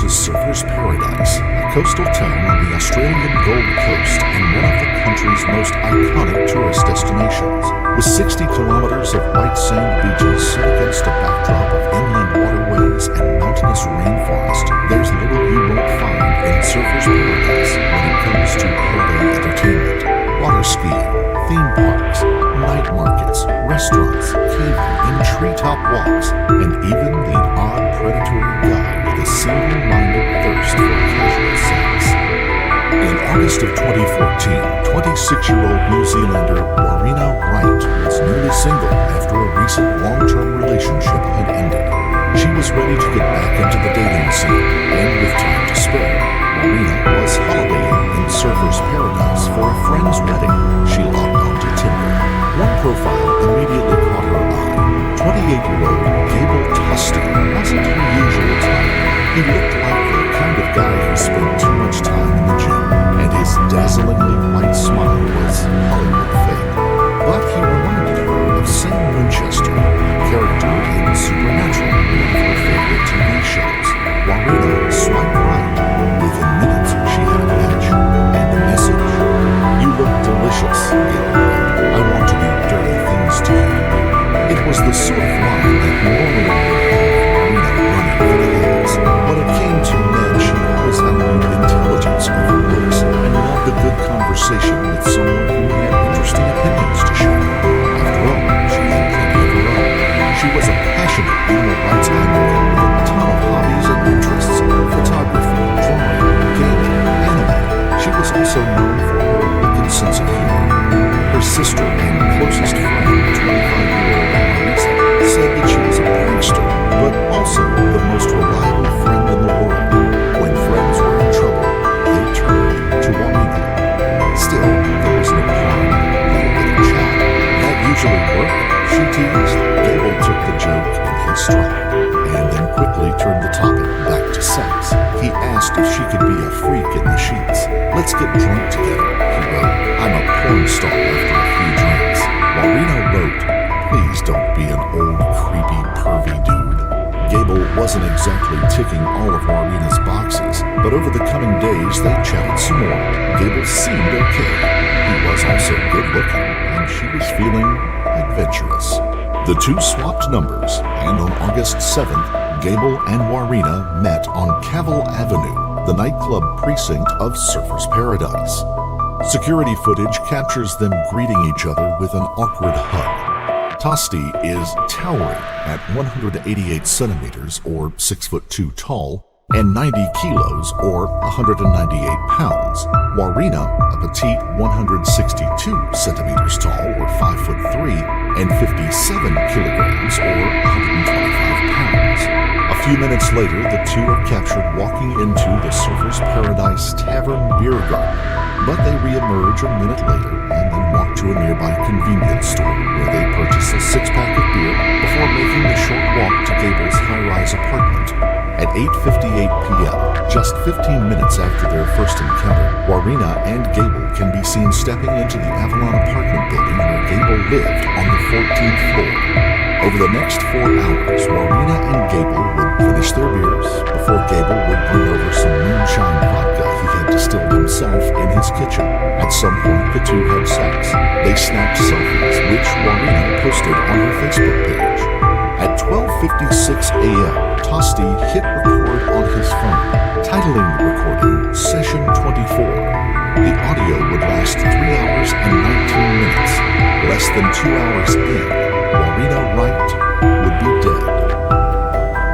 to Surfer's Paradise, a coastal town on the Australian Gold Coast and one of the country's most iconic tourist destinations. With 60 kilometers of white sand beaches set against a backdrop of inland waterways and mountainous rainforest, there's little you won't find in Surfer's Paradise when it comes to holiday entertainment. Water skiing, theme parks, night markets, restaurants, caving and treetop walks, and even the odd predatory guy with a single-minded thirst for casual sex. In August of 2014, 26-year-old New Zealander Warriena Wright was newly single after a recent long-term relationship had ended. She was ready to get back into the dating scene, and with time to spare, Warriena was holidaying in Surfer's Paradise for a friend's wedding. She logged onto Tinder. One profile immediately caught her eye. 28-year-old Gable wasn't her usual type. He looked like the kind of guy who spent too much time in the gym, and his dazzlingly white smile was Hollywood fake. But he reminded her of Sam Winchester, a character in Supernatural, one of her favorite TV shows. Warriena swiped right. Within minutes, she had a match. And the message? "You look delicious, Gable. I want to do dirty things to you." It was the sort of line that normally would have Warriena running for the hills. When it came to men, she always valued intelligence over looks and loved a good conversation with someone who had interesting opinions to share. After all, she had plenty of her own. She was a passionate animal rights advocate with a ton of hobbies and interests: photography, drawing, gaming, anime. She was also known for her wicked sense of humor. Her sister and closest friend, 25-year-old Marisa, said that she was a prankster, but also the most reliable friend in the world. When friends were in trouble, they turned to Warriena. Still, there was no harm in a little bit of chat. That usually worked, she teased. Gable took the joke in his stride, and then quickly turned the topic back to sex. He asked if she could be a freak in the sheets. "Let's get drunk together," he wrote. "I'm a porn star after a few drinks." Warriena wrote, "Please don't be an old, creepy, pervy dude." Gable wasn't exactly ticking all of Warriena's boxes, but over the coming days they chatted some more. Gable seemed okay. He was also good-looking, and she was feeling adventurous. The two swapped numbers, and on August 7th, Gable and Warriena met on Cavill Avenue, the nightclub precinct of Surfer's Paradise. Security footage captures them greeting each other with an awkward hug. Tosti is towering at 188 centimeters or 6'2" tall and 90 kilos or 198 pounds. Warriena, a petite 162 centimeters tall or 5'3" and 57 kilograms or 125 pounds. A few minutes later, the two are captured walking into the Surfer's Paradise Tavern beer garden, but they re-emerge a minute later and then walk to a nearby convenience store where they purchase a six-pack of beer before making the short walk to Gable's high-rise apartment. At 8:58 p.m., just 15 minutes after their first encounter, Warriena and Gable can be seen stepping into the Avalon apartment building where Gable lived on the 14th floor. Over the next 4 hours, Warriena and Gable would finish their beers before Gable would bring over some moonshine vodka he had distilled himself in his kitchen. At some point, the two had sex. They snapped selfies, which Warriena posted on her Facebook page. At 12:56 a.m., Tosti hit record on his phone, titling the recording Session 24. The audio would last 3 hours and 19 minutes. Less than 2 hours in, Warriena Wright would be dead.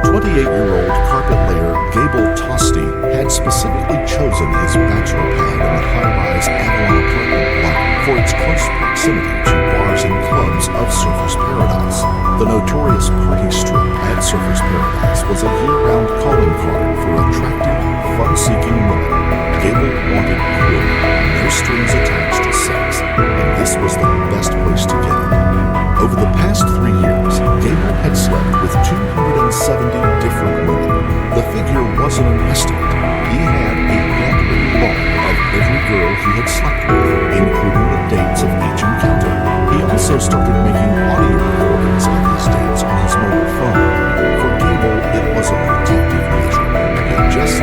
28-year-old carpet layer Gable Tosti had specifically chosen his bachelor pad in the high-rise Avalon apartment block for its close proximity to bars and clubs of Surfer's Paradise. The notorious party strip at Surfer's Paradise was a year-round calling card for attractive, fun-seeking women. Gable wanted pure, no strings attached to sex, and this was the best place to get it. Over the past 3 years, Gable had slept with 270 different women. The figure wasn't an estimate. He had a handwritten log of every girl he had slept with, including the dates of each encounter. He also started making audio recordings of his dates on his mobile phone. For Gable, it was a protective measure. He just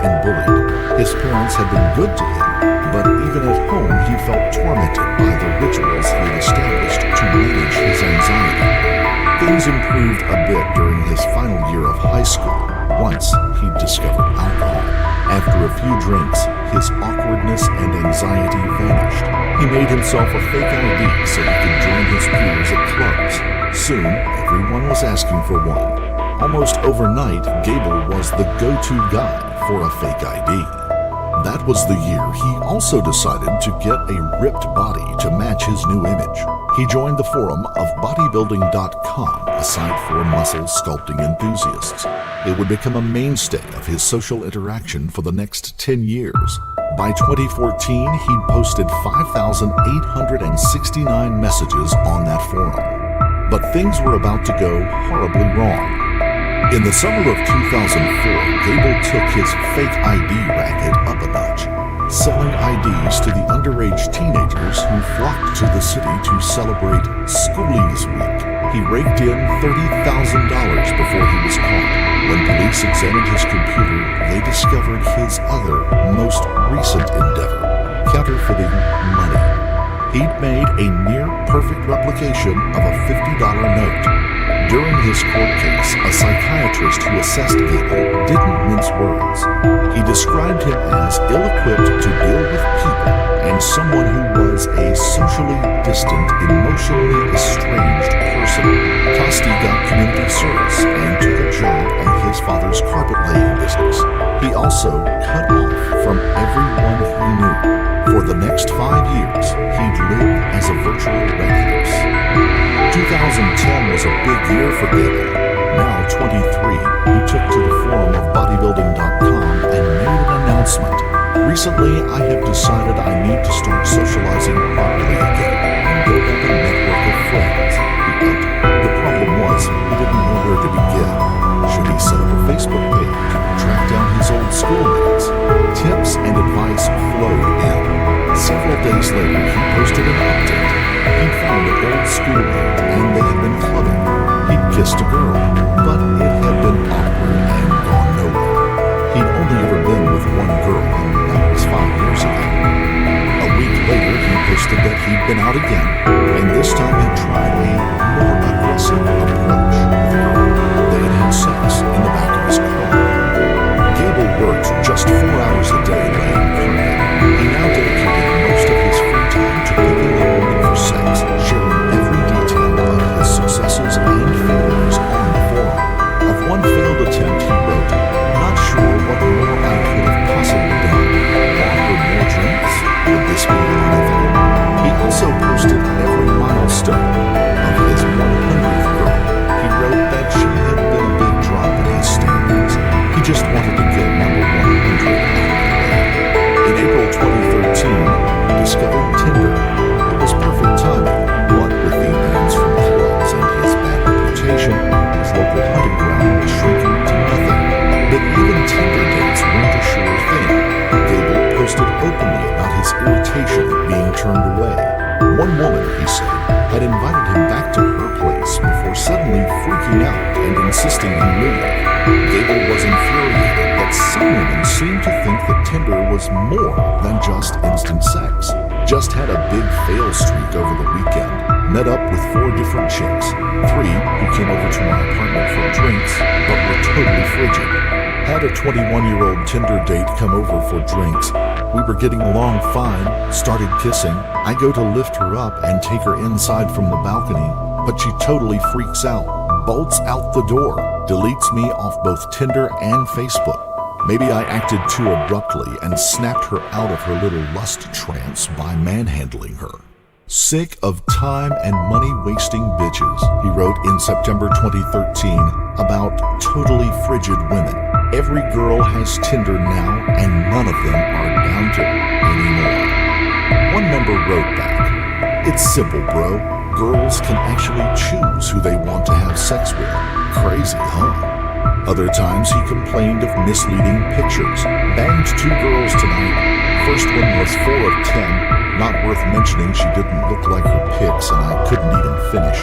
and bullied. His parents had been good to him, but even at home he felt tormented by the rituals he had established to manage his anxiety. Things improved a bit during his final year of high school, once he discovered alcohol. After a few drinks, his awkwardness and anxiety vanished. He made himself a fake ID so he could join his peers at clubs. Soon, everyone was asking for one. Almost overnight, Gable was the go-to guy for a fake ID. That was the year he also decided to get a ripped body to match his new image. He joined the forum of bodybuilding.com, a site for muscle sculpting enthusiasts. It would become a mainstay of his social interaction for the next 10 years. By 2014, he'd posted 5,869 messages on that forum. But things were about to go horribly wrong. In the summer of 2004, Gable took his fake ID racket up a notch, selling IDs to the underage teenagers who flocked to the city to celebrate Schoolies Week. He raked in $30,000 before he was caught. When police examined his computer, they discovered his other, most recent endeavor, counterfeiting money. He'd made a near-perfect replication of a $50 note. During his court case, a psychiatrist who assessed Gable didn't mince words. He described him as ill-equipped to deal with people and someone who was a socially distant, emotionally estranged person. Tosti got community service and took a job at his father's carpet-laying business. He also cut off from everyone he knew. For the next 5 years, he'd live as a virtual recluse. 2010 was a big year for Gable. Now 23, he took to the forum of bodybuilding.com and made an announcement. Recently, I have decided I need to start socializing properly again and build up a network of friends, he wrote. The problem was, he didn't know where to begin. Should he set up a Facebook page, track down his old schoolmates? Tips and advice flowed in. Several days later, he posted an update. He'd found an old schoolmate and they had been clubbing. He'd kissed a girl, but it had been awkward and gone nowhere. He'd only ever been with one girl, and that was 5 years ago. A week later, he posted that he'd been out again, and this time had tried a more aggressive approach with a girl. They had had sex in the back of his car. Gable worked just 4 hours a day laying carpet. He now dedicated most of his free time to picking up women for sex, sharing every detail of his successes and failures on the forum. Of one failed attempt, he wrote, "Not sure what more I could have possibly done. Offer more drinks? Would this be unethical?" He also posted every milestone of his 100th girl. He wrote that she had been a big drop in his standards. He just wanted to get number 100 out of the way. In April 2013, he discovered Tinder. It was perfect timing, what with the bans from clubs and his bad reputation, his local hunting ground was shrinking to nothing. But even Tinder dates weren't a sure thing. Gable posted openly about his irritation at being turned away. One woman, he said, had invited him back to her place before suddenly freaking out and insisting he leave. Gable was infuriated that some women seemed to think that Tinder was more than just instant sex. Just had a big fail streak over the weekend. Met up with 4 different chicks. 3 who came over to my apartment for drinks, but were totally frigid. Had a 21-year-old Tinder date come over for drinks. We were getting along fine, started kissing. I go to lift her up and take her inside from the balcony, but she totally freaks out, bolts out the door, deletes me off both Tinder and Facebook. Maybe I acted too abruptly and snapped her out of her little lust trance by manhandling her. Sick of time and money-wasting bitches, he wrote in September 2013 about totally frigid women. Every girl has Tinder now, and none of them are down to it anymore. One member wrote back, "It's simple, bro. Girls can actually choose who they want to have sex with. Crazy, huh?" Other times he complained of misleading pictures. "Banged 2 girls tonight. First one was 4 of 10. Not worth mentioning, she didn't look like her pics, and I couldn't even finish.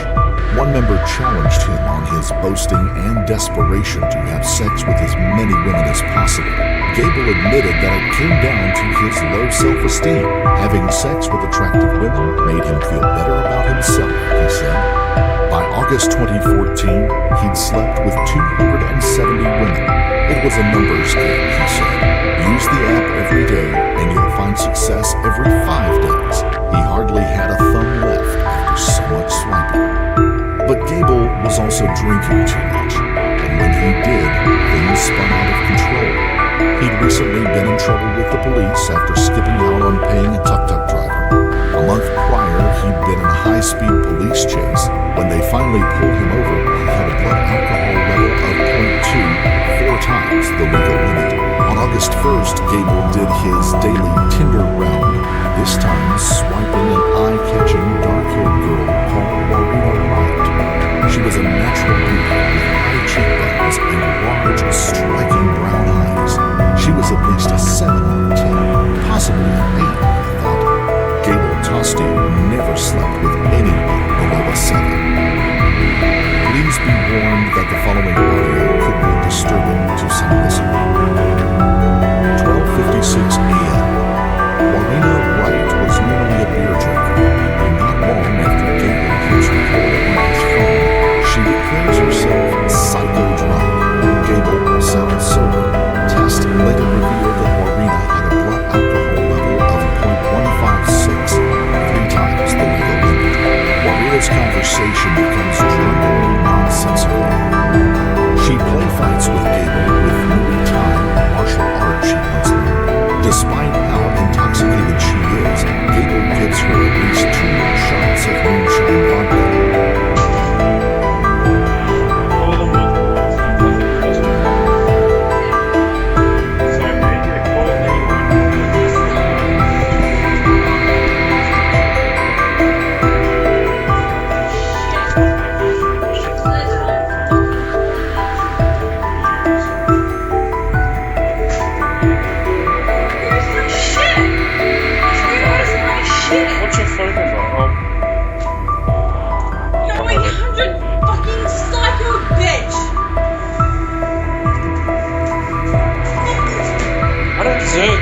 One member challenged him on his boasting and desperation to have sex with as many women as possible. Gable admitted that it came down to his low self-esteem. Having sex with attractive women made him feel better about himself, he said. By August 2014, he'd slept with 270 women. It was a numbers game, he said. Use the app every day and you'll find success every 5 days. He hardly had a thumb left after so much swiping. But Gable was also drinking too much, and when he did, things spun out of control. He'd recently been in trouble with the police after skipping out on paying a tuk-tuk driver. A month prior, he'd been in a high-speed police chase. When they finally pulled him over, he had a blood alcohol level of 0.2, 4 times the legal limit. On August 1st, Gable did his daily Tinder round, this time swiping an eye-catching dark-haired girl called Warriena Wright. She was a natural beauty with high cheekbones and large, striking brown eyes. She was at least a 7 out of 10, possibly an 8, I thought. Gable Tosti never slept with anyone below a 7. Please be warned that the following audio could be disturbing to some listeners. 12:56 a.m. Warriena Wright was normally a beer drinker, and not long after Gable hits record on his phone, she declares herself psycho drunk. Gable sounds sober. Tests later revealed that Warriena had a blood alcohol level of 0.156, 3 times the legal limit. Warriena's conversation becomes drunkenly nonsensical. She play fights with Gable with Muay Thai, martial arts she once learned. Despite how intoxicated she is, Gable gives her at least 2 shots of moonshine vodka.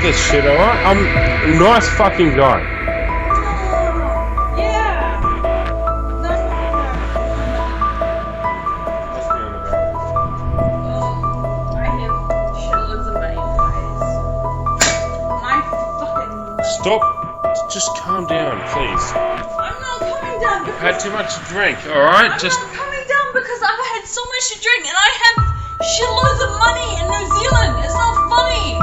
This shit, alright? I'm a nice fucking guy. Yeah. I have shitloads of money, guys. My fucking. Stop. Just calm down, please. I'm not coming down because. Had too much to drink, alright? I'm not coming down because I've had so much to drink and I have shitloads of money in New Zealand. It's not funny.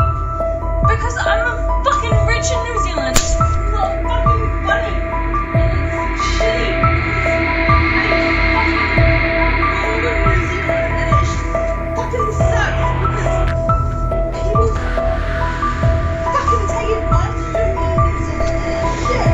Because I'm fucking rich in New Zealand. It's not fucking funny. And it's shitty. I live in New Zealand and it fucking sucks because people fucking take advantage of me in New Zealand and it's shit.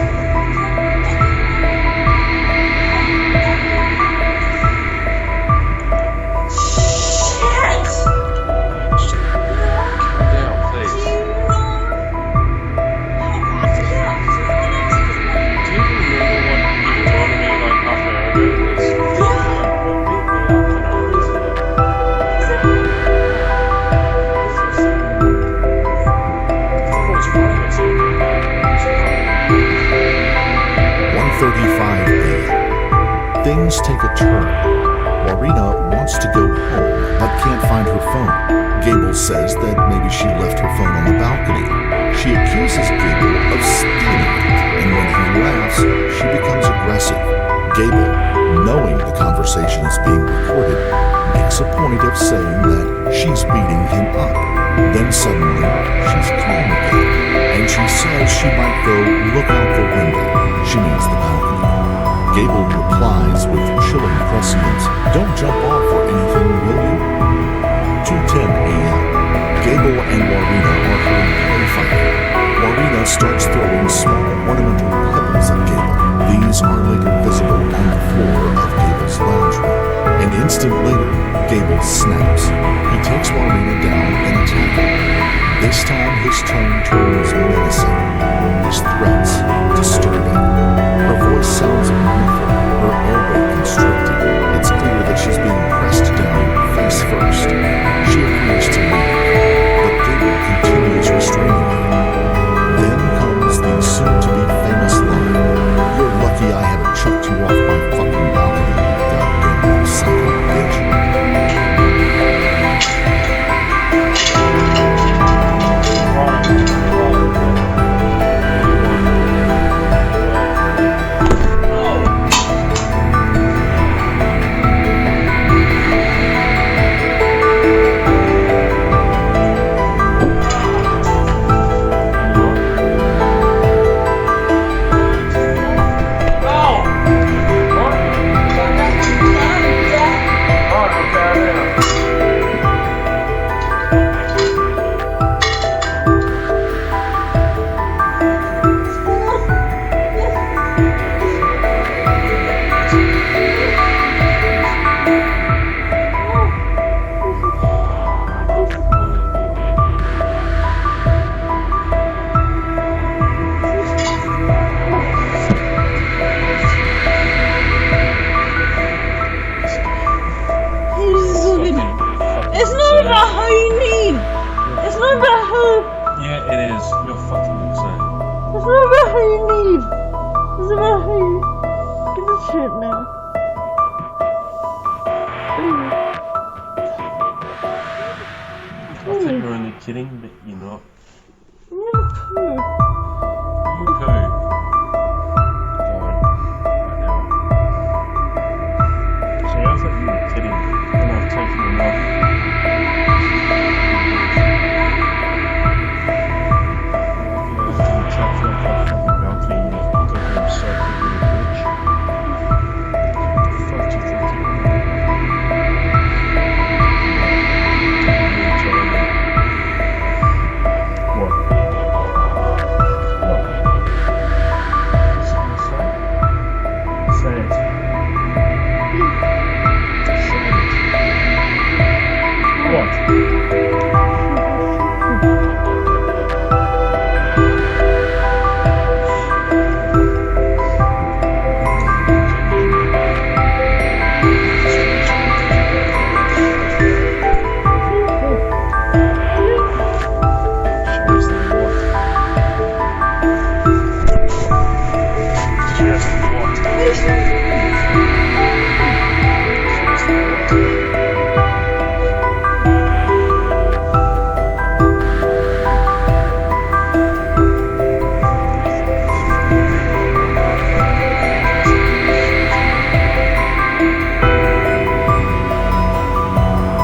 Things take a turn. Warriena wants to go home, but can't find her phone. Gable says that maybe she left her phone on the balcony. She accuses Gable of stealing it, and when he laughs, she becomes aggressive. Gable, knowing the conversation is being recorded, makes a point of saying that she's beating him up. Then suddenly, she's calm again, and she says she might go look out the window. She means the balcony. Gable replies with chilling prescience, "Don't jump off or anything, will you?" 2:10 a.m. Gable and Warriena are heard play fighting. Warriena starts throwing small ornamental pebbles at Gable. These are later visible on the floor of Gable's lounge room. An instant later, Gable snaps. He takes Warriena down and attacks her. This time his tone turns menacing, his threats disturbing. Her voice sounds muffled, her airway constricted. It's clear that she's being pressed down face first. She appears to leave, but Gable continues restraining her. Then comes the soon-to-be famous line, "You're lucky I haven't chucked you off my fucking balcony, you goddamn psycho bitch." It's not about how you need. It's not about how. Yeah, it is. You're fucking insane. It's not about how you need. It's about how you. Give a shit now. I think you're only kidding, but you're not. I'm gonna poo. You poo. Go on. Right now. See, I thought you were kidding. And I've taken enough.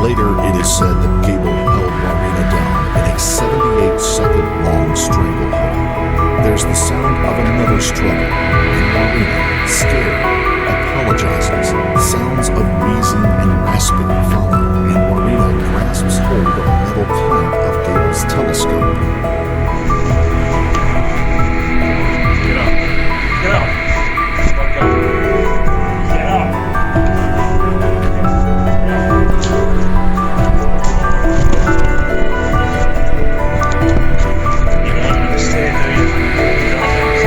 Later, it is said that Gable held Warriena down in a 78-second long stranglehold. There's the sound of another struggle, and Warriena, scared, apologizes. Sounds of wheezing and rasping follow, and Warriena grasps hold of a metal clamp of Gable's telescope. Get up. Get up. Fuck up. Get up. You don't understand, do you? You don't understand.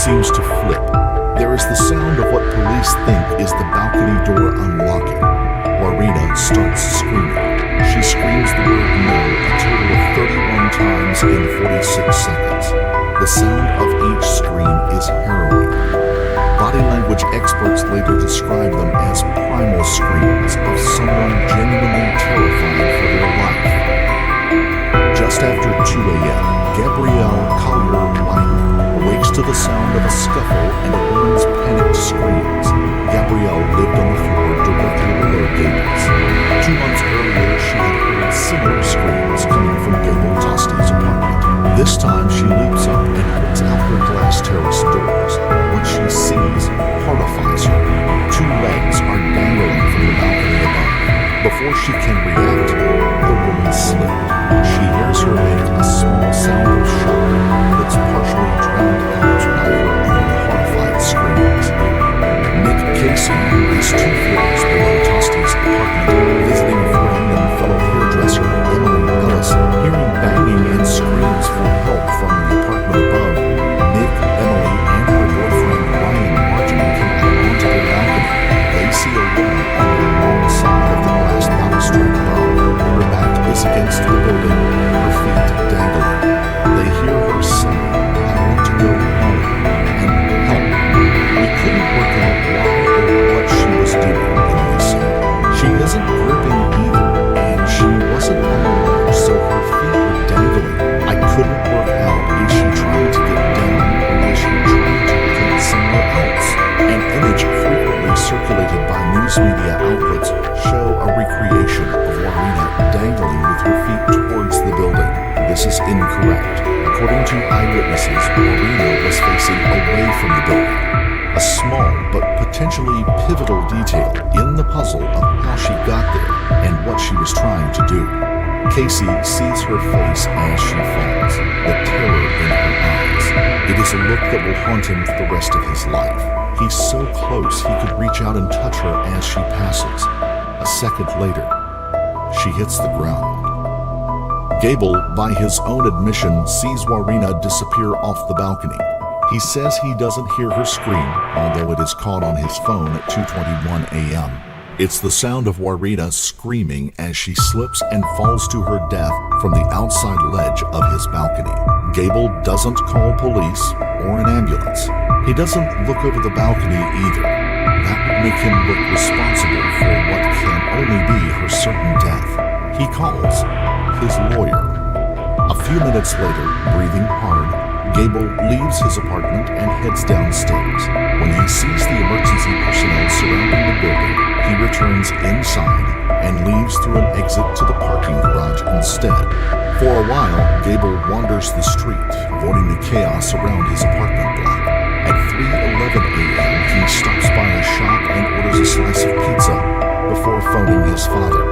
seems to flip. There is the sound of what police think is the balcony door unlocking. Warriena starts screaming. She screams the word no a total of 31 times in 46 seconds. The sound of each scream is harrowing. Body language experts later describe them as primal screams of someone genuinely terrified for their life. Just after 2 a.m., Gabrielle Collier-White awakes to the sound of a scuffle and a woman's panicked screams. Gabrielle lived on the floor directly below Gable's. 2 months earlier, she had heard similar screams coming from Gable Tosti's apartment. This time, she leaps up and holds out her glass terrace doors. What she sees horrifies her. 2 legs are dangling from the balcony above. Before she can react, the woman slipped. She hears her make a small sound of shock that's partially drowned out by her own horrified screams. Nick Casey, who is 2 floors below Tosti's apartment, visiting a friend and fellow hairdresser Emily Ellis, hearing banging and screams for help from the apartment above, Nick, Emily, and her boyfriend Ryan Martin come out onto their balcony. They see a woman on the wrong side of the glass balustrade above. Her back is against the building, her feet dangling. They hear her say, "I want to go home," and help. We couldn't work out why or what she was doing, Emily said. She isn't gripping either, and she wasn't on the ledge, so her feet were dangling. I couldn't work out, is she trying to get down or is she trying to get somewhere else? An image frequently circulated by news media outlets show a recreation of Warriena dangling with her feet towards the building. This is incorrect. According to eyewitnesses, Warriena was facing away from the building. A small but potentially pivotal detail in the puzzle of how she got there and what she was trying to do. Casey sees her face as she falls, the terror in her eyes. It is a look that will haunt him for the rest of his life. He's so close he could reach out and touch her as she passes. A second later, she hits the ground. Gable, by his own admission, sees Warriena disappear off the balcony. He says he doesn't hear her scream, although it is caught on his phone at 2:21 a.m. It's the sound of Warriena screaming as she slips and falls to her death from the outside ledge of his balcony. Gable doesn't call police or an ambulance. He doesn't look over the balcony either. That would make him look responsible for what can only be her certain death. He calls his lawyer. A few minutes later, breathing hard, Gable leaves his apartment and heads downstairs. When he sees the emergency personnel surrounding the building, he returns inside and leaves through an exit to the parking garage instead. For a while, Gable wanders the street, avoiding the chaos around his apartment block. At 3:11 a.m., he stops by a shop and orders a slice of pizza before phoning his father.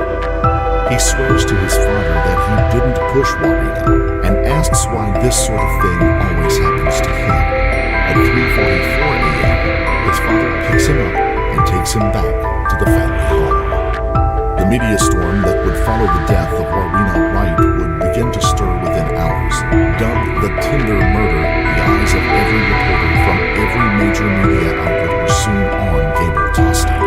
He swears to his father that he didn't push Warriena and asks why this sort of thing always happens to him. At 3:44 a.m., his father picks him up and takes him back to the family home. The media storm that would follow the death of Warriena Wright would begin to stir within hours. Dubbed the Tinder murder, the eyes of every reporter from every major media outlet were soon on Gable Tosti.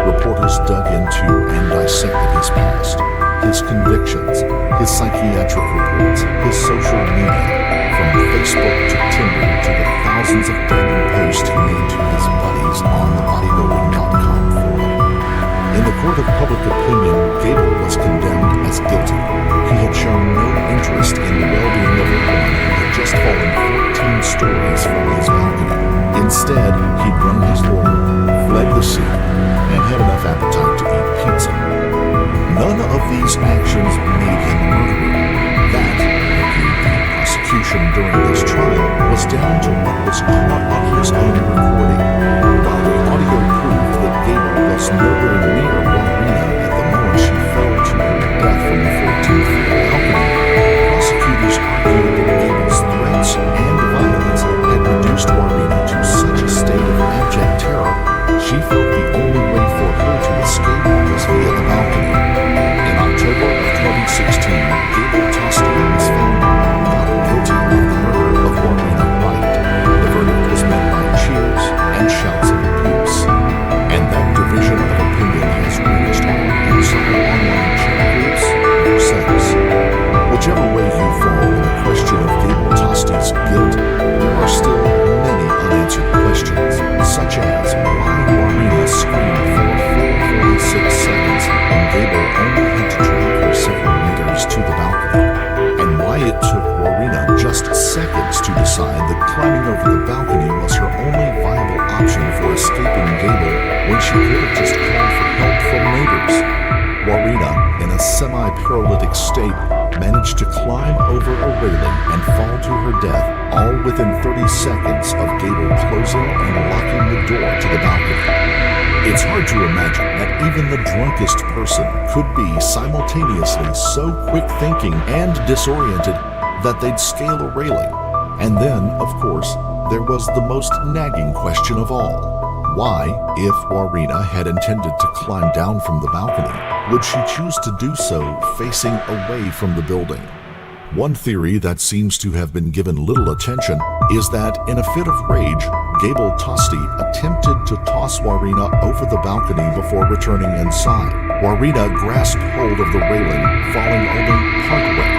Reporters dug into and dissected his past, his convictions, his psychiatric reports, his social media, from Facebook to Tinder to the thousands of damning posts he made to his buddies on the bodybuilding.com forum. In the court of public opinion, Gable was condemned as guilty. He had shown no interest in the well-being of a woman who had just fallen 14 stories from his balcony. Instead, he'd run his lawyer, fled the scene, and had enough appetite to eat pizza. None of these actions made him a murderer. That, argued the prosecution during this trial, was down to what was caught on his own recording. While the audio proved that Gable was nowhere near Warriena at the moment she fell to her death from the 14th floor balcony, prosecutors argued that Gable's threats and violence had reduced Warriena to such a state of abject terror, she felt the only way for her to escape was via the balcony. In October of 2016, Gable Tosti was found not guilty of the murder of Warriena Wright. The verdict was met by Whichever way you fall in the question of Gable Tosti's guilt, there are still many unanswered questions, such as why Warriena screamed for a full 46 seconds when Gable only had to drag her several meters to the balcony, and why it took Warriena just seconds to decide that climbing over the balcony was her only viable option for escaping Gable when she could have just called for help from neighbors. Warriena, in a semi-paralytic state, managed to climb over a railing and fall to her death, all within 30 seconds of Gable closing and locking the door to the balcony. It's hard to imagine that even the drunkest person could be simultaneously so quick-thinking and disoriented that they'd scale a railing. And then, of course, there was the most nagging question of all. Why, if Warriena had intended to climb down from the balcony, would she choose to do so facing away from the building? One theory that seems to have been given little attention is that in a fit of rage, Gable Tosti attempted to toss Warriena over the balcony before returning inside. Warriena grasped hold of the railing, falling only partway.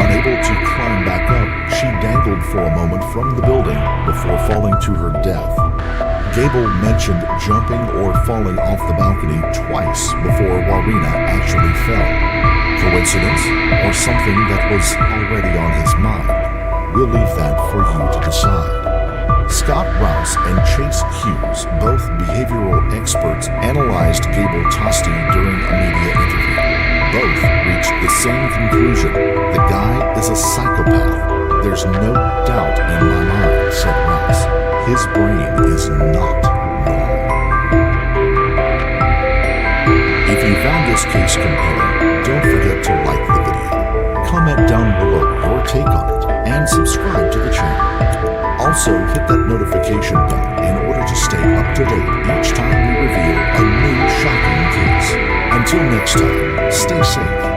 Unable to climb back up, she dangled for a moment from the building before falling to her death. Gable mentioned jumping or falling off the balcony twice before Warriena actually fell. Coincidence, or something that was already on his mind? We'll leave that for you to decide. Scott Rouse and Chase Hughes, both behavioral experts, analyzed Gable Tosti during a media interview. Both reached the same conclusion: the guy is a psychopath. There's no doubt in my mind, said Rouse. His brain is not normal. If you found this case compelling, don't forget to like the video, comment down below your take on it, and subscribe to the channel. Also, hit that notification bell in order to stay up to date each time we reveal a new shocking case. Until next time, stay safe.